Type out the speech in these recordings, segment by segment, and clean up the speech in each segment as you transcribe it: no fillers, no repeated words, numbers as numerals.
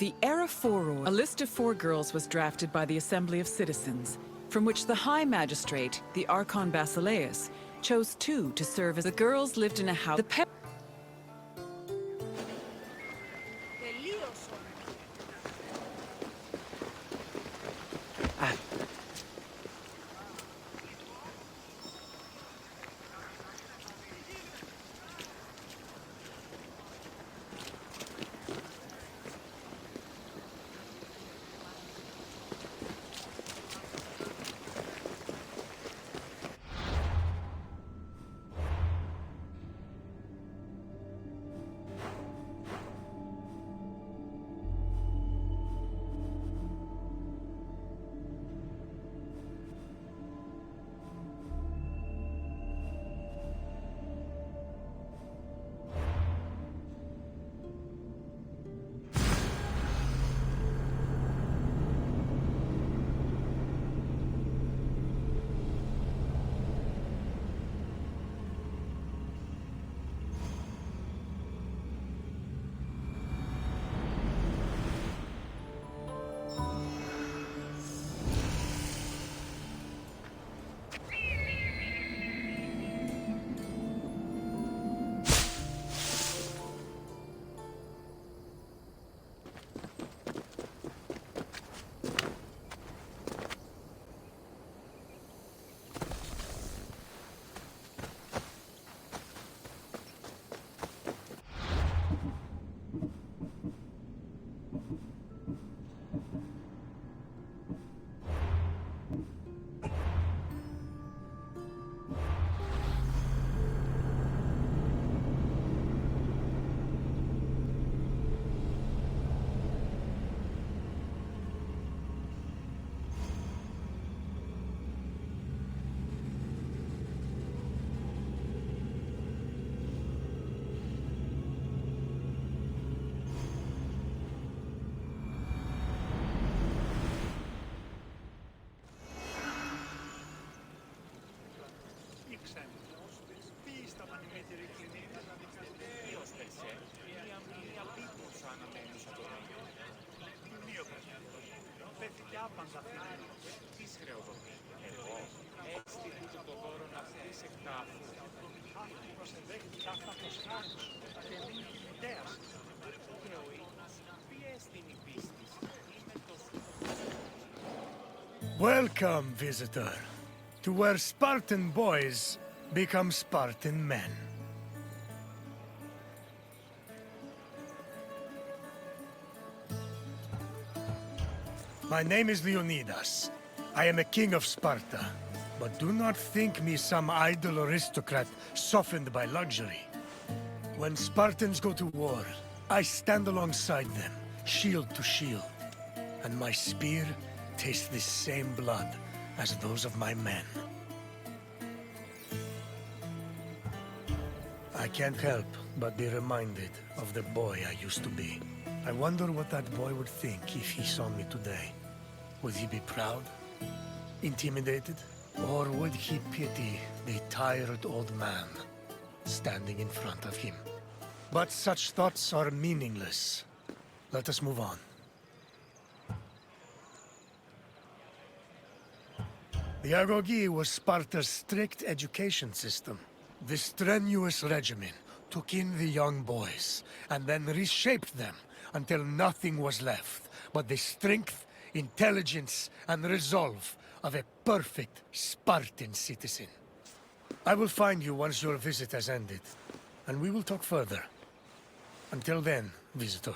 The Era Foror, a list of 4 girls, was drafted by the Assembly of Citizens, from which the High Magistrate, the Archon Basileus, chose 2 to serve as the girls lived in a house. Welcome, visitor, to where Spartan boys become Spartan men. My name is Leonidas. I am a king of Sparta. But do not think me some idle aristocrat softened by luxury. When Spartans go to war, I stand alongside them, shield to shield. And my spear tastes the same blood as those of my men. I can't help but be reminded of the boy I used to be. I wonder what that boy would think if he saw me today. Would he be proud? Intimidated? Or would he pity the tired old man standing in front of him? But such thoughts are meaningless. Let us move on. The agoge was Sparta's strict education system. The strenuous regimen took in the young boys, and then reshaped them until nothing was left but the strength, intelligence, and resolve of a perfect Spartan citizen. I will find you once your visit has ended, and we will talk further. Until then, visitor.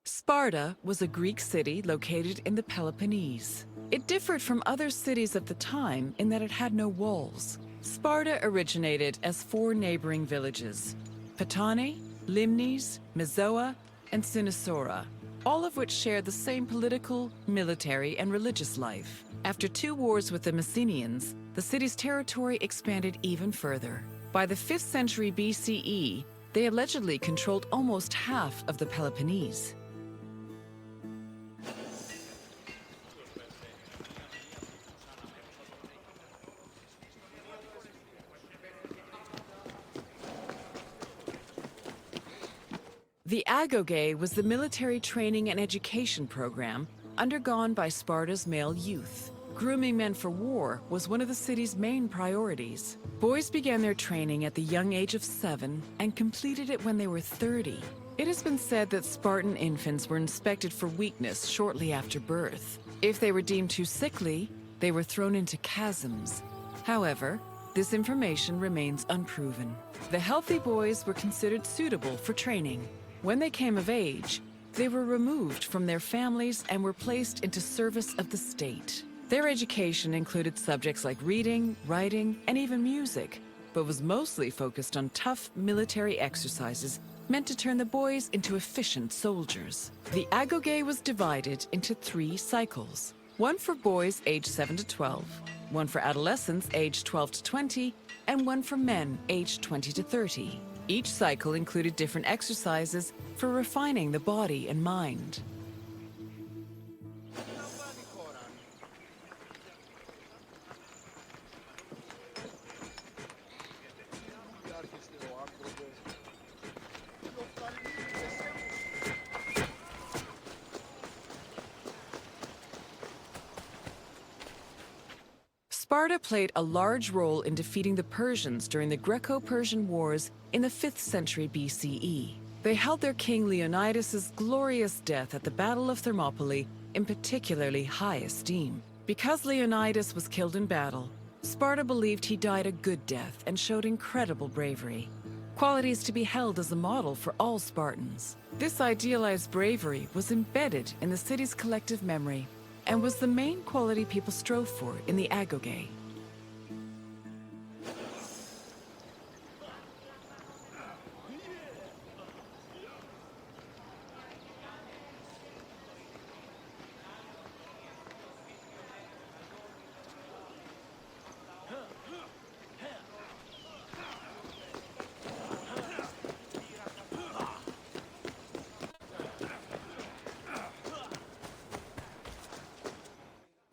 Sparta was a Greek city located in the Peloponnese. It differed from other cities of the time in that it had no walls. Sparta originated as 4 neighboring villages: Patane, Limnes, Mizoa, and Cynosura, all of which shared the same political, military, and religious life. After 2 wars with the Messenians, the city's territory expanded even further. By the 5th century BCE, they allegedly controlled almost half of the Peloponnese. The agoge was the military training and education program undergone by Sparta's male youth. Grooming men for war was one of the city's main priorities. Boys began their training at the young age of 7 and completed it when they were 30. It has been said that Spartan infants were inspected for weakness shortly after birth. If they were deemed too sickly, they were thrown into chasms. However, this information remains unproven. The healthy boys were considered suitable for training. When they came of age, they were removed from their families and were placed into service of the state. Their education included subjects like reading, writing, and even music, but was mostly focused on tough military exercises meant to turn the boys into efficient soldiers. The agoge was divided into 3 cycles: one for boys aged 7 to 12, one for adolescents aged 12 to 20, and one for men aged 20 to 30. Each cycle included different exercises for refining the body and mind. Sparta played a large role in defeating the Persians during the Greco-Persian Wars in the 5th century BCE. They held their king Leonidas's glorious death at the Battle of Thermopylae in particularly high esteem. Because Leonidas was killed in battle, Sparta believed he died a good death and showed incredible bravery, qualities to be held as a model for all Spartans. This idealized bravery was embedded in the city's collective memory and was the main quality people strove for in the agoge.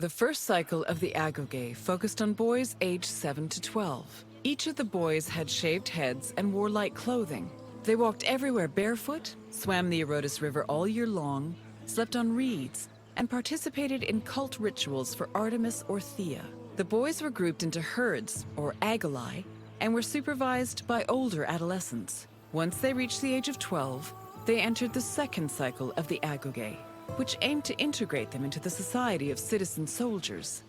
The first cycle of the Agoge focused on boys aged 7 to 12. Each of the boys had shaved heads and wore light clothing. They walked everywhere barefoot, swam the Erotis River all year long, slept on reeds, and participated in cult rituals for Artemis or Thea. The boys were grouped into herds, or agoli, and were supervised by older adolescents. Once they reached the age of 12, they entered the second cycle of the Agoge, which aimed to integrate them into the society of citizen soldiers.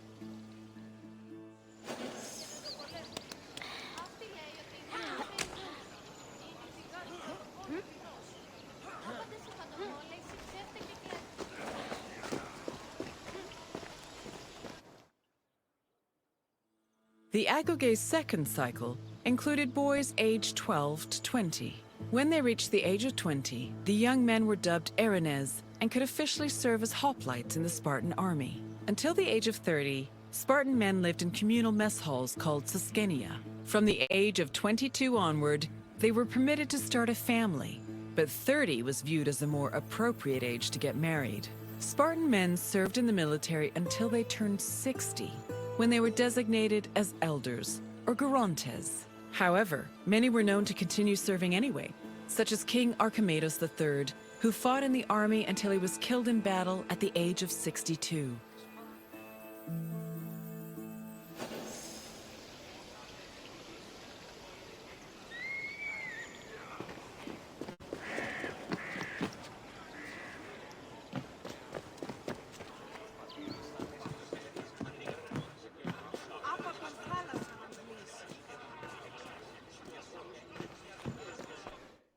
The Agoge's second cycle included boys aged 12 to 20. When they reached the age of 20, the young men were dubbed Erinyes and could officially serve as hoplites in the Spartan army. Until the age of 30, Spartan men lived in communal mess halls called Suskenia. From the age of 22 onward, they were permitted to start a family, but 30 was viewed as a more appropriate age to get married. Spartan men served in the military until they turned 60, when they were designated as elders, or gerontes. However, many were known to continue serving anyway, such as King Archimedes III, who fought in the army until he was killed in battle at the age of 62.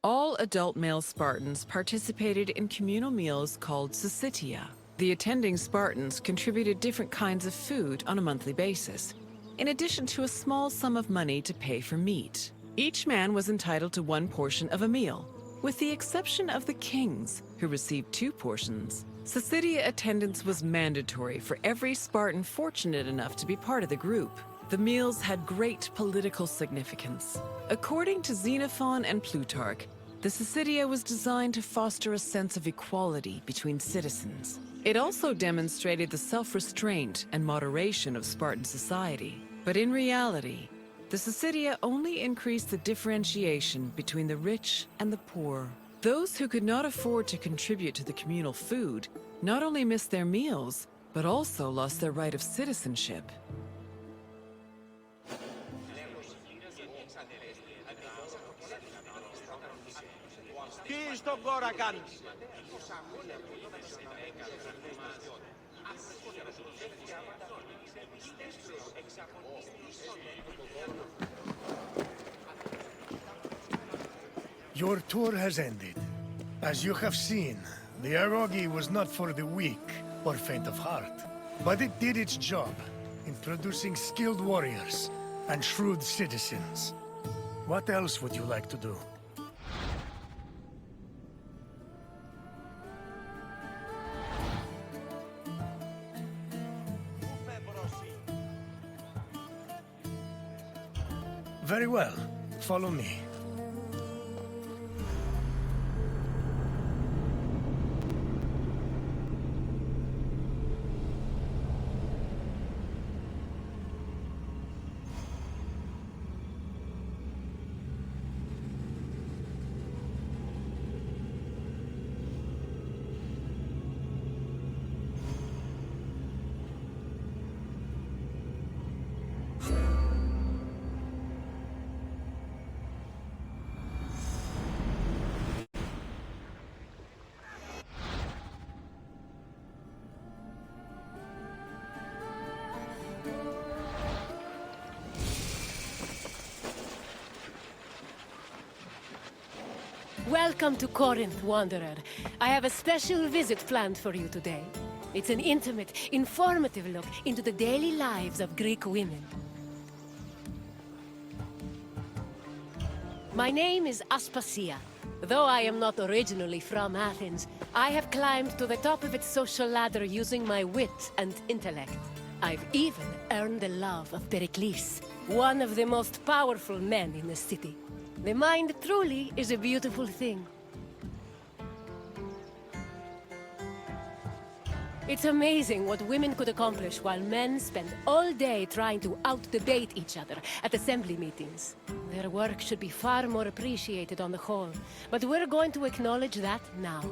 All adult male Spartans participated in communal meals called syssitia. The attending Spartans contributed different kinds of food on a monthly basis, in addition to a small sum of money to pay for meat. Each man was entitled to one portion of a meal, with the exception of the kings, who received 2 portions. Syssitia attendance was mandatory for every Spartan fortunate enough to be part of the group. The meals had great political significance. According to Xenophon and Plutarch, the syssitia was designed to foster a sense of equality between citizens. It also demonstrated the self-restraint and moderation of Spartan society. But in reality, the syssitia only increased the differentiation between the rich and the poor. Those who could not afford to contribute to the communal food not only missed their meals, but also lost their right of citizenship. Your tour has ended. As you have seen, the Agoge was not for the weak or faint of heart, but it did its job in producing skilled warriors and shrewd citizens. What else would you like to do? Very well. Follow me. Welcome to Corinth, Wanderer. I have a special visit planned for you today. It's an intimate, informative look into the daily lives of Greek women. My name is Aspasia. Though I am not originally from Athens, I have climbed to the top of its social ladder using my wit and intellect. I've even earned the love of Pericles, one of the most powerful men in the city. The mind truly is a beautiful thing. It's amazing what women could accomplish while men spend all day trying to out-debate each other at assembly meetings. Their work should be far more appreciated on the whole, but we're going to acknowledge that now.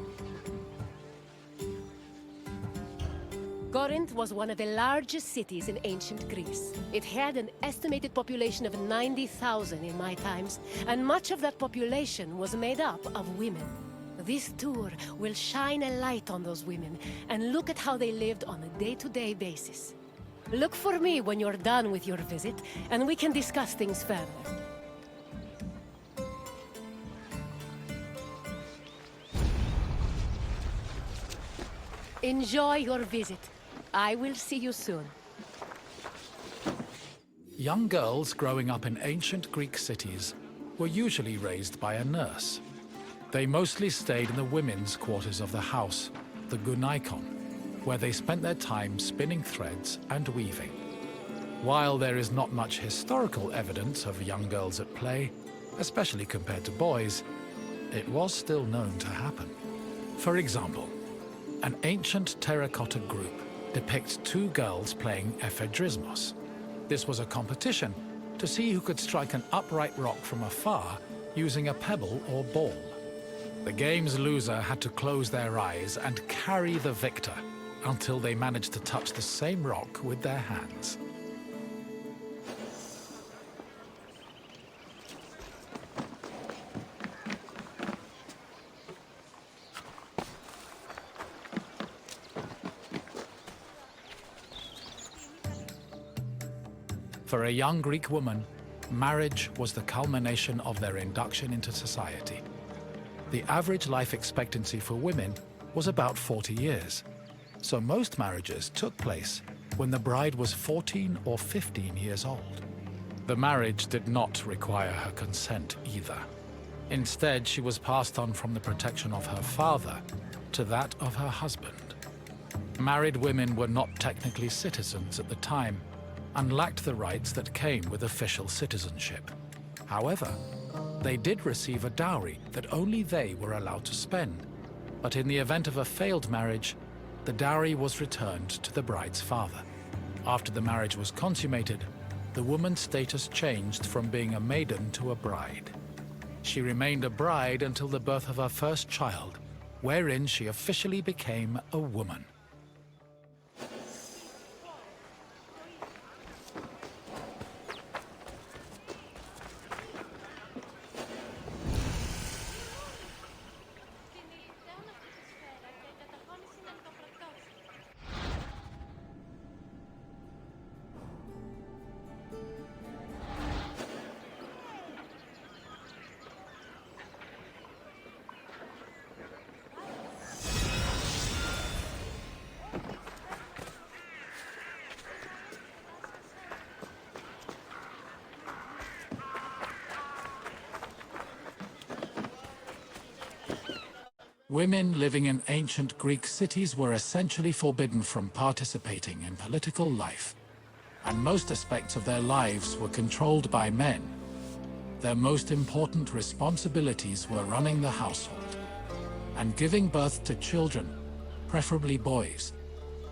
Corinth was one of the largest cities in ancient Greece. It had an estimated population of 90,000 in my times, and much of that population was made up of women. This tour will shine a light on those women and look at how they lived on a day-to-day basis. Look for me when you're done with your visit, and we can discuss things further. Enjoy your visit. I will see you soon. Young girls growing up in ancient Greek cities were usually raised by a nurse. They mostly stayed in the women's quarters of the house, the gunaikon, where they spent their time spinning threads and weaving. While there is not much historical evidence of young girls at play, especially compared to boys, it was still known to happen. For example, an ancient terracotta group depicts two girls playing ephedrismos. This was a competition to see who could strike an upright rock from afar using a pebble or ball. The game's loser had to close their eyes and carry the victor until they managed to touch the same rock with their hands. For a young Greek woman, marriage was the culmination of their induction into society. The average life expectancy for women was about 40 years, so most marriages took place when the bride was 14 or 15 years old. The marriage did not require her consent either. Instead, she was passed on from the protection of her father to that of her husband. Married women were not technically citizens at the time and lacked the rights that came with official citizenship. However, they did receive a dowry that only they were allowed to spend, but in the event of a failed marriage, the dowry was returned to the bride's father. After the marriage was consummated, the woman's status changed from being a maiden to a bride. She remained a bride until the birth of her first child, wherein she officially became a woman. Women living in ancient Greek cities were essentially forbidden from participating in political life, and most aspects of their lives were controlled by men. Their most important responsibilities were running the household and giving birth to children, preferably boys.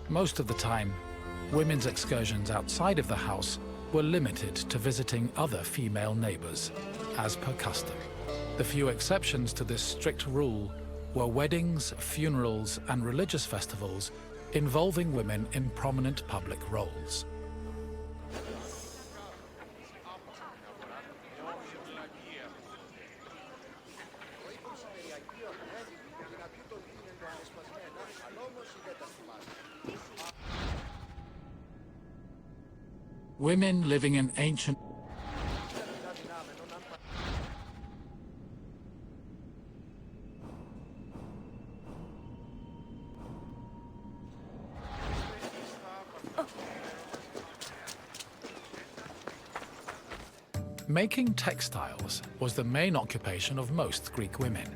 Most of the time, women's excursions outside of the house were limited to visiting other female neighbors, as per custom. The few exceptions to this strict rule were weddings, funerals, and religious festivals involving women in prominent public roles. Women living in ancient Making textiles was the main occupation of most Greek women.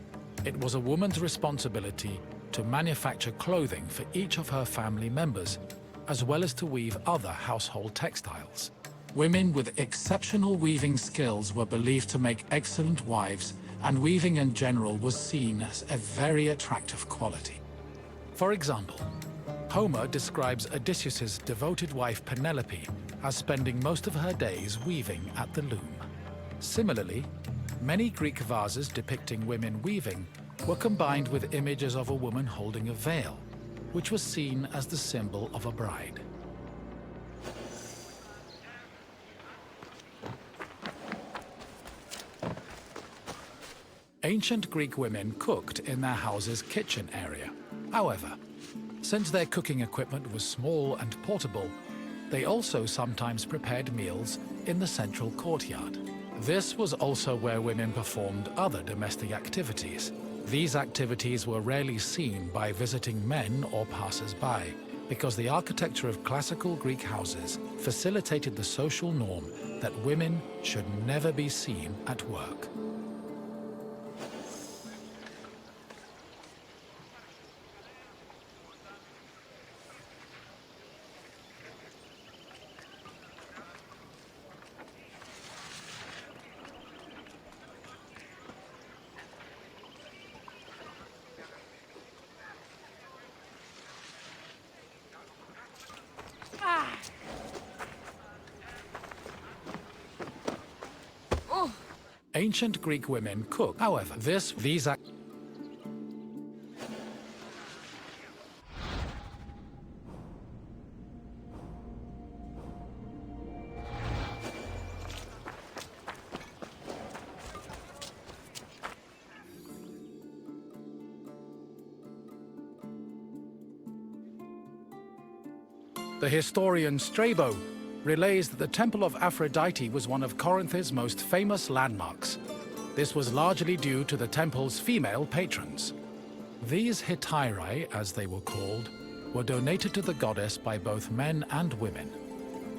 It was a woman's responsibility to manufacture clothing for each of her family members, as well as to weave other household textiles. Women with exceptional weaving skills were believed to make excellent wives, and weaving in general was seen as a very attractive quality. For example, Homer describes Odysseus's devoted wife Penelope as spending most of her days weaving at the loom. Similarly, many Greek vases depicting women weaving were combined with images of a woman holding a veil, which was seen as the symbol of a bride. Ancient Greek women cooked in their house's kitchen area. However, since their cooking equipment was small and portable, they also sometimes prepared meals in the central courtyard. This was also where women performed other domestic activities. These activities were rarely seen by visiting men or passers-by, because the architecture of classical Greek houses facilitated the social norm that women should never be seen at work. Ancient Greek women cooked. However, the historian Strabo relays that the Temple of Aphrodite was one of Corinth's most famous landmarks. This was largely due to the temple's female patrons. These hetairai, as they were called, were donated to the goddess by both men and women.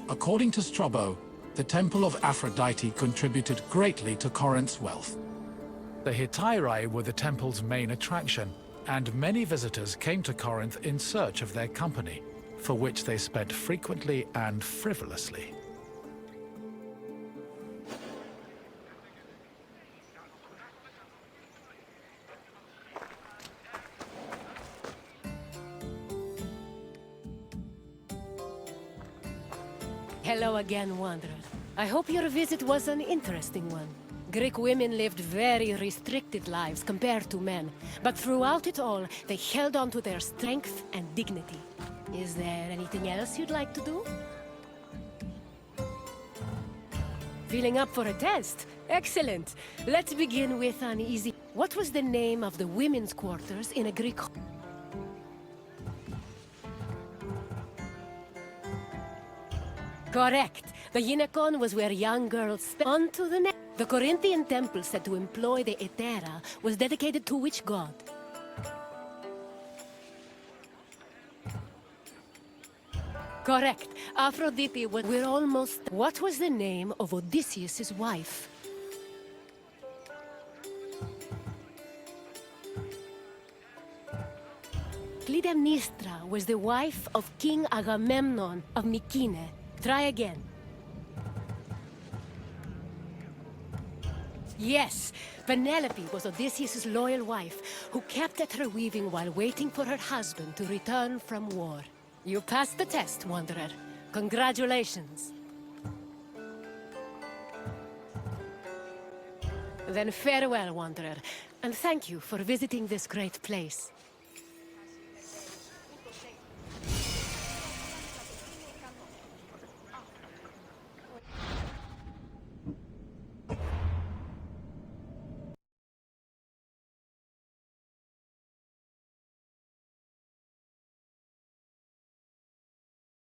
According to Strabo, the Temple of Aphrodite contributed greatly to Corinth's wealth. The hetairai were the temple's main attraction, and many visitors came to Corinth in search of their company, for which they spent frequently and frivolously. Hello again, Wanderer. I hope your visit was an interesting one. Greek women lived very restricted lives compared to men, but throughout it all, they held on to their strength and dignity. Is there anything else you'd like to do? Feeling up for a test? Excellent! Let's begin with an easy... What was the name of the women's quarters in a Greek... Correct! The gynekon was where young girls... On to the next... The Corinthian temple said to employ the Hetera was dedicated to which god? Correct. Aphrodite was... We're almost... What was the name of Odysseus' wife? Clytemnestra was the wife of King Agamemnon of Mycenae. Try again. Yes, Penelope was Odysseus' loyal wife, who kept at her weaving while waiting for her husband to return from war. You passed the test, Wanderer. Congratulations. Then farewell, Wanderer, and thank you for visiting this great place.